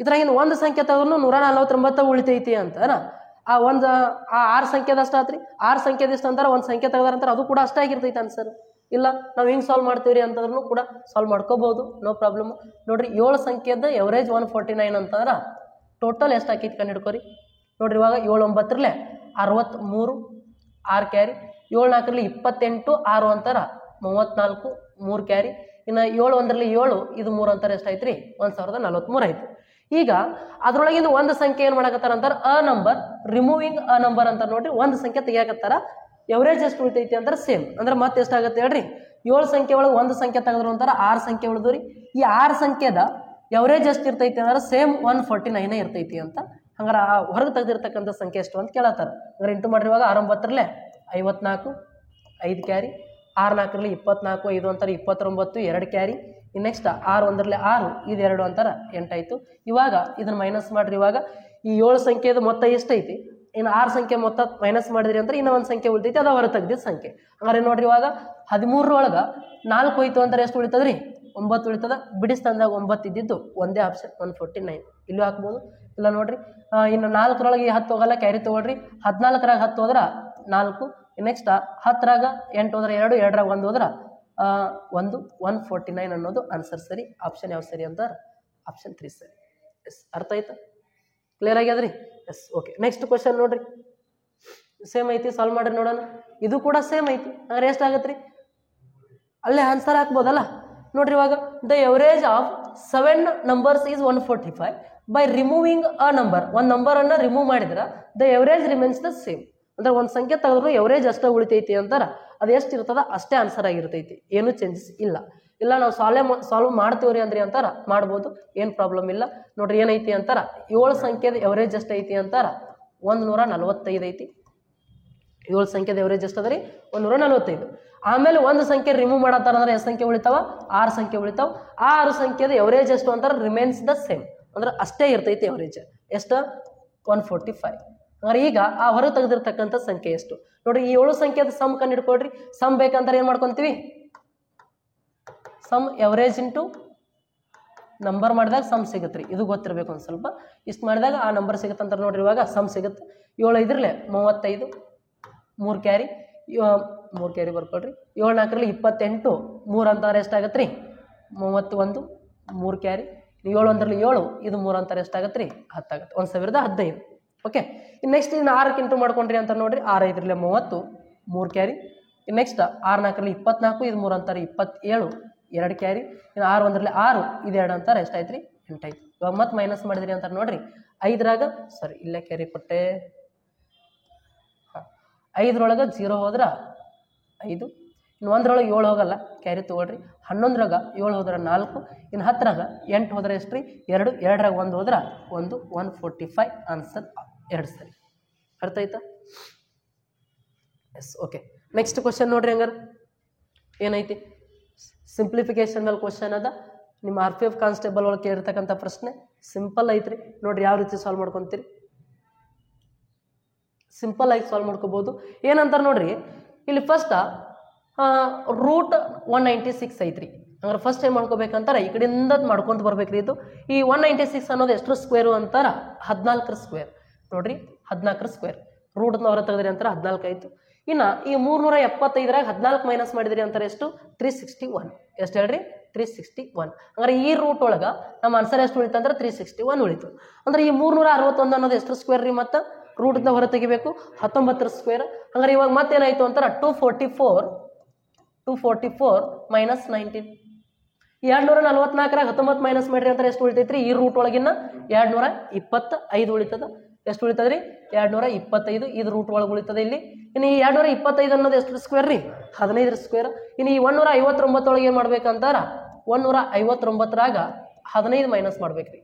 ಇದ್ರಾಗಿನ ಒಂದು ಸಂಖ್ಯೆ ತೆಗೆದ್ರು 149 ಉಳಿತೈತಿ ಅಂತಾರ. ಆ 6 ಸಂಖ್ಯೆದ ಅಷ್ಟ ಆತ್ರಿ, 6 ಸಂಖ್ಯೆದ ಇಷ್ಟ ಅಂತಾರೆ, ಒಂದು ಸಂಖ್ಯೆ ತೆಗದಾರಂತಾರೆ, ಅದು ಕೂಡ ಅಷ್ಟೇ ಆಗಿರ್ತೈತೆ ಅನ್ಸರ್. ಇಲ್ಲ ನಾವು ಹಿಂಗೆ ಸಾಲ್ವ್ ಮಾಡ್ತೀವಿ ರೀ ಅಂತಂದ್ರೂ ಕೂಡ ಸಾಲ್ವ್ ಮಾಡ್ಕೋಬಹುದು, ನೋ ಪ್ರಾಬ್ಲಮ್. ನೋಡ್ರಿ 7 ಸಂಖ್ಯೆದ ಎವರೇಜ್ 149 ಅಂತಂದ್ರೆ ಟೋಟಲ್ ಎಷ್ಟು ಹಾಕೈತಿ ಕಂಡು ಹಿಡ್ಕೋರಿ. ನೋಡ್ರಿ ಇವಾಗ 7 9 63, 6 ಕ್ಯಾರಿ, 7 4 28, 6 ಅಂತಾರ 34, 3 ಕ್ಯಾರಿ, ಇನ್ನು 7 1 7, ಇದು 3 ಅಂತಾರೆ ಎಷ್ಟಾಯ್ತು ರೀ 1043 ಆಯ್ತು. ಈಗ ಅದ್ರೊಳಗಿಂದ ಒಂದು ಸಂಖ್ಯೆ ಏನು ಮಾಡಕತ್ತಾರ ಅಂತಾರೆ ಅ ನಂಬರ್, ರಿಮೂವಿಂಗ್ ಅ ನಂಬರ್ ಅಂತ. ನೋಡ್ರಿ ಒಂದು ಸಂಖ್ಯೆ ತೆಗಿಯಾಕತ್ತಾರ, ಎವರೇಜ್ ಎಷ್ಟು ಉಳಿತೈತಿ ಅಂದ್ರೆ ಸೇಮ್ ಅಂದ್ರೆ ಮತ್ತೆ ಎಷ್ಟಾಗುತ್ತೆ ಹೇಳ್ರಿ, 7 ಸಂಖ್ಯೆ ಒಳಗೆ ಒಂದು ಸಂಖ್ಯೆ ತೆಗೆದ್ರು ಅಂತಾರೆ 6 ಸಂಖ್ಯೆ ಉಳಿದು ರೀ. ಈ 6 ಸಂಖ್ಯೆದ ಎವರೇಜ್ ಎಷ್ಟು ಇರ್ತೈತಿ ಅಂದ್ರೆ ಸೇಮ್ 149 ಇರ್ತೈತಿ ಅಂತ. ಹಂಗಾರೆ ಆ ಹೊರಗೆ ತೆಗೆದಿರ್ತಕ್ಕಂಥ ಸಂಖ್ಯೆ ಎಷ್ಟು ಅಂತ ಕೇಳತ್ತಾರ. ಹಂಗಾರೆ ಇಂಟು ಮಾಡ್ರಿ ಇವಾಗ 6 9 54, 5 ಕ್ಯಾರಿ, 6 4 24, 5 ಅಂತಾರೆ 29, 2 ಕ್ಯಾರಿ, ಇನ್ನು ನೆಕ್ಸ್ಟ್ 6 1 6, ಇದು 2 ಅಂತಾರೆ 8 ಆಯಿತು. ಇವಾಗ ಇದನ್ನ ಮೈನಸ್ ಮಾಡ್ರಿ. ಇವಾಗ ಈ 7 ಸಂಖ್ಯೆದ ಮೊತ್ತ ಎಷ್ಟೈತಿ, ಇನ್ನು 6 ಸಂಖ್ಯೆ ಮೊತ್ತ ಮೈನಸ್ ಮಾಡಿದ್ರಿ ಅಂದ್ರೆ ಇನ್ನೂ ಒಂದು ಸಂಖ್ಯೆ ಉಳಿತೈತಿ, ಅದು ಹೊರ ತೆಗ್ದಿದ್ದ ಸಂಖ್ಯೆ. ಹಂಗಾರೆ ನೋಡ್ರಿ ಇವಾಗ 13 4 ಹೋಯ್ತು ಅಂದ್ರೆ ಎಷ್ಟು ಉಳಿತದ್ರಿ 9 ಉಳಿತದ. ಬಿಡಿಸ್ತಂದಾಗ 9 ಇದ್ದಿದ್ದು ಒಂದೇ ಆಪ್ಷನ್ 149, ಇಲ್ಲೂ ಹಾಕ್ಬೋದು. ಇಲ್ಲ ನೋಡ್ರಿ ಇನ್ನು 4 10 ಹೋಗಲ್ಲ, ಕ್ಯಾರಿ ತೊಗೊಳ್ರಿ. 14 10 ಹೋದ್ರೆ 4, ನೆಕ್ಸ್ಟ್ 10 8 ಹೋದ್ರೆ 2, 2 1 ಹೋದ್ರೆ 1, 149 ಅನ್ನೋದು ಆನ್ಸರ್ ಸರಿ. ಆಪ್ಷನ್ ಯಾವ ಸರಿ ಅಂತ ಆಪ್ಷನ್ 3 ಸರಿ. ಎಸ್, ಅರ್ಥ ಆಯ್ತಾ, ಕ್ಲಿಯರ್ ಆಗ್ಯದ್ರಿ? Yes, okay. ನೆಕ್ಸ್ಟ್ ಕ್ವಶನ್ ನೋಡ್ರಿ, ಸೇಮ್ ಐತಿ, ಸಾಲ್ವ್ ಮಾಡ್ರಿ ನೋಡೋಣ. ಇದು ಕೂಡ ಸೇಮ್ ಐತಿ, ಹಂಗಾರೆ ಎಷ್ಟಾಗತ್ತೆ ರೀ, ಅಲ್ಲೇ ಆನ್ಸರ್ ಹಾಕ್ಬೋದಲ್ಲ. ನೋಡ್ರಿ ಇವಾಗ the average of 7 numbers is 145 by removing a number. ಒಂದು ನಂಬರನ್ನು ರಿಮೂವ್ ಮಾಡಿದ್ರೆ the average remains the same. ಅಂದ್ರೆ ಒಂದು ಸಂಖ್ಯೆ ತೆಗೆದ್ರು ಎವರೇಜ್ ಅಷ್ಟೇ ಉಳಿತೈತಿ ಅಂತಾರೆ, ಅದು ಎಷ್ಟು ಇರ್ತದ ಅಷ್ಟೇ ಆನ್ಸರ್ ಆಗಿರ್ತೈತಿ, ಏನು ಚೇಂಜಸ್ ಇಲ್ಲ. ಇಲ್ಲ ನಾವು ಸಾಲ್ವ್ ಮಾಡ್ತೀವ್ರಿ ಅಂದ್ರಿ ಅಂತಾರ ಮಾಡ್ಬೋದು, ಏನು ಪ್ರಾಬ್ಲಮ್ ಇಲ್ಲ. ನೋಡ್ರಿ ಏನೈತಿ ಅಂತಾರ 7 ಸಂಖ್ಯೆದ ಎವರೇಜ್ ಎಷ್ಟು ಐತಿ ಅಂತಾರ 145 ಐತಿ. 7 ಸಂಖ್ಯೆದ ಎವರೇಜ್ ಎಷ್ಟು ಅದ ರೀ 145. ಆಮೇಲೆ ಒಂದು ಸಂಖ್ಯೆ ರಿಮೂವ್ ಮಾಡತ್ತಾರ ಅಂದ್ರೆ ಎಷ್ಟು ಸಂಖ್ಯೆ ಉಳಿತಾವ 6 ಸಂಖ್ಯೆ ಉಳಿತಾವ. ಆ 6 ಸಂಖ್ಯೆದ ಎವರೇಜ್ ಎಷ್ಟು ಅಂತಾರೆ ರಿಮೇನ್ಸ್ ದ ಸೇಮ್, ಅಂದ್ರೆ ಅಷ್ಟೇ ಇರ್ತೈತಿ ಎವರೇಜ್. ಎಷ್ಟು 145. ಅಂದ್ರೆ ಈಗ ಆ ಹೊರ ತೆಗೆದಿರ್ತಕ್ಕಂಥ ಸಂಖ್ಯೆ ಎಷ್ಟು ನೋಡ್ರಿ. ಈ 7 ಸಂಖ್ಯೆದ ಸಮ್ ಕಂಡು ಹಿಡ್ಕೊಳ್ರಿ. ಸಮ್ ಬೇಕಂತಾರೆ ಏನು ಮಾಡ್ಕೊಂತೀವಿ, ಸಮ್ ಎವರೇಜ್ ಇಂಟು ನಂಬರ್ ಮಾಡಿದಾಗ ಸಮ್ ಸಿಗುತ್ತೆ ರೀ. ಇದು ಗೊತ್ತಿರಬೇಕು ಒಂದು ಸ್ವಲ್ಪ. ಇಷ್ಟು ಮಾಡಿದಾಗ ಆ ನಂಬರ್ ಸಿಗುತ್ತೆ ಅಂತಾರೆ. ನೋಡ್ರಿ ಇವಾಗ ಸಮ್ ಸಿಗುತ್ತೆ. 7 5 35, 3 ಕ್ಯಾರಿ, 3 ಕ್ಯಾರಿ ಬರ್ಕೊಳ್ರಿ. 7 4 28, 3 ಅಂತಾರೆ ಎಷ್ಟಾಗತ್ತೆ ರೀ 31, 3 ಕ್ಯಾರಿ. 7 1 7, ಇದು 3 ಅಂತಾರೆ ಎಷ್ಟಾಗತ್ತೆ ರೀ 10 ಆಗುತ್ತೆ, 1015. ಓಕೆ. ಇನ್ನು ನೆಕ್ಸ್ಟ್ ಇನ್ನು 6 ಇಂಟು ಮಾಡ್ಕೊಂಡ್ರಿ ಅಂತ ನೋಡ್ರಿ. 6 5 30, 3 ಕ್ಯಾರಿ. ಇನ್ನು ನೆಕ್ಸ್ಟ್ 6 4 24, ಇದು 3 ಅಂತಾರೆ 27, 2 ಕ್ಯಾರಿ. ಇನ್ನು 6 1 6, ಇದು 2 ಅಂತಾರೆ ಎಷ್ಟಾಯ್ತು ರೀ 8 ಆಯ್ತು. ಇವಾಗ ಮತ್ತೆ ಮೈನಸ್ ಮಾಡಿದ್ರಿ ಅಂತಾರೆ ನೋಡ್ರಿ. 5 ಸಾರಿ ಇಲ್ಲೇ ಕ್ಯಾರಿ ಕೊಟ್ಟೆ. 5 0 ಹೋದ್ರೆ 5, ಇನ್ನು 1 7 ಹೋಗಲ್ಲ, ಕ್ಯಾರಿ ತೊಗೊಳ್ರಿ. 11 7 ಹೋದ್ರೆ 4, ಇನ್ನು 10 8 ಹೋದ್ರೆ ಎಷ್ಟು ರೀ 2, 2 1 ಹೋದ್ರೆ 1, 145 ಆನ್ಸರ್ 2 ಸರಿ. ಅರ್ಥ ಆಯ್ತಾ? S, okay. ನೆಕ್ಸ್ಟ್ ಕ್ವಶನ್ ನೋಡ್ರಿ. ಹಂಗಾರೆ ಏನೈತಿ, ಸಿಂಪ್ಲಿಫಿಕೇಶನ್ ಮೇಲೆ ಕ್ವಶನ್ ಅದ. ನಿಮ್ಮ RPF ಕಾನ್ಸ್ಟೇಬಲ್ ಒಳಗೆ ಕೇಳಿರ್ತಕ್ಕಂಥ ಪ್ರಶ್ನೆ ಸಿಂಪಲ್ ಐತ್ರಿ. ನೋಡ್ರಿ ಯಾವ ರೀತಿ ಸಾಲ್ವ್ ಮಾಡ್ಕೊತೀರಿ, ಸಿಂಪಲ್ ಆಗಿ ಸಾಲ್ವ್ ಮಾಡ್ಕೋಬಹುದು. ಏನಂತಾರೆ ನೋಡ್ರಿ, ಇಲ್ಲಿ ಫಸ್ಟ್ ರೂಟ್ 196 ಐತ್ರಿ. ಹಂಗಾರೆ ಫಸ್ಟ್ ಏನು ಮಾಡ್ಕೋಬೇಕಂತಾರೆ ಈ ಕಡೆಯಿಂದ ಮಾಡ್ಕೊಂತ ಬರ್ಬೇಕ್ರಿ. ಇದು ಈ 196 ಅನ್ನೋದು ಎಷ್ಟು ಸ್ಕ್ವೇರು ಅಂತಾರ 14 ಸ್ಕ್ವೇರ್. ನೋಡ್ರಿ 14 ಸ್ಕ್ವೇರ್. ರೂಟ್ನ ಹೊರ ತೆಗೆದ್ರಿ ಅಂತಾರೆ 14 ಆಯ್ತು. ಇನ್ನು ಈ 375 14 ಮೈನಸ್ ಮಾಡಿದ್ರಿ ಅಂತಾರೆ ಎಷ್ಟು 361. ಎಷ್ಟು ಹೇಳ್ರಿ 361. ಹಂಗಾರೆ ಈ ರೂಟ್ ಒಳಗೆ ನಮ್ಮ ಆನ್ಸರ್ ಎಷ್ಟು ಉಳಿತು ಅಂದ್ರೆ 361 ಉಳಿತು. ಅಂದ್ರೆ ಈ 361 ಅನ್ನೋದು ಎಷ್ಟು ಸ್ಕ್ವೇರ್ ರೀ, ಮತ್ತು ರೂಟ್ನ ಹೊರ ತೆಗಿಬೇಕು 19 ಸ್ಕ್ವೇರ್. ಹಂಗಾರೆ ಇವಾಗ ಮತ್ತೇನಾಯ್ತು ಅಂತಾರೆ 244 ಮೈನಸ್ 19. 244 19 ಮೈನಸ್ ಮಾಡಿರಿ ಅಂತಾರೆ ಎಷ್ಟು ಉಳಿತೈತ್ರಿ, ಈ ರೂಟ್ ಒಳಗಿನ 225 ಉಳಿತದ. ಎಷ್ಟು ಉಳಿತದ್ರಿ 225. ಇದು ರೂಟ್ ಒಳಗೆ ಉಳಿತದೆ ಇಲ್ಲಿ. ಇನ್ನು ಈ 225 ಅನ್ನೋದು ಎಷ್ಟು ಸ್ಕ್ವೇರ್ ರೀ 15 ಸ್ಕ್ವೇರ್. ಇನ್ನು ಈ 159 ಒಳಗೆ ಏನು ಮಾಡ್ಬೇಕಂತಾರ 159 15 ಮೈನಸ್ ಮಾಡ್ಬೇಕ್ರಿ.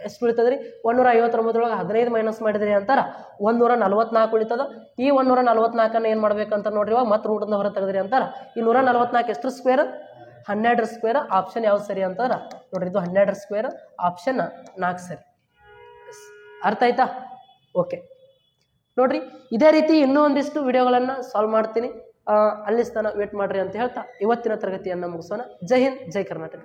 ಎಷ್ಟು ಉಳಿತದ್ರಿ 159 15 ಮೈನಸ್ ಮಾಡಿದ್ರಿ ಅಂತಾರ 144 ಉಳಿತದ. ಈ 144 ಏನು ಮಾಡ್ಬೇಕಂತ ನೋಡ್ರಿ ಇವಾಗ ಮತ್ತೆ ರೂಟಿಂದ ಹೊರ ತೆಗೆದ್ರಿ ಅಂತಾರ ಈ 144 ಎಷ್ಟು ಸ್ಕ್ವೇರ್ 12 ಸ್ಕ್ವೇರ್. ಆಪ್ಷನ್ ಯಾವ್ದು ಸರಿ ಅಂತಾರ ನೋಡ್ರಿ ಇದು 12 ಸ್ಕ್ವೇರ್ ಆಪ್ಷನ್ 4 ಸರಿ. ಅರ್ಥ ಆಯ್ತಾ? ಓಕೆ ನೋಡ್ರಿ ಇದೇ ರೀತಿ ಇನ್ನೂ ಒಂದಿಷ್ಟು ವಿಡಿಯೋಗಳನ್ನು ಸಾಲ್ವ್ ಮಾಡ್ತೀನಿ. ಅಲ್ಲಿ ಸ್ಥಾನ ವೇಟ್ ಮಾಡ್ರಿ ಅಂತ ಹೇಳ್ತಾ ಇವತ್ತಿನ ತರಗತಿಯನ್ನು ಮುಗಿಸೋಣ. ಜೈ ಹಿಂದ್, ಜೈ ಕರ್ನಾಟಕ.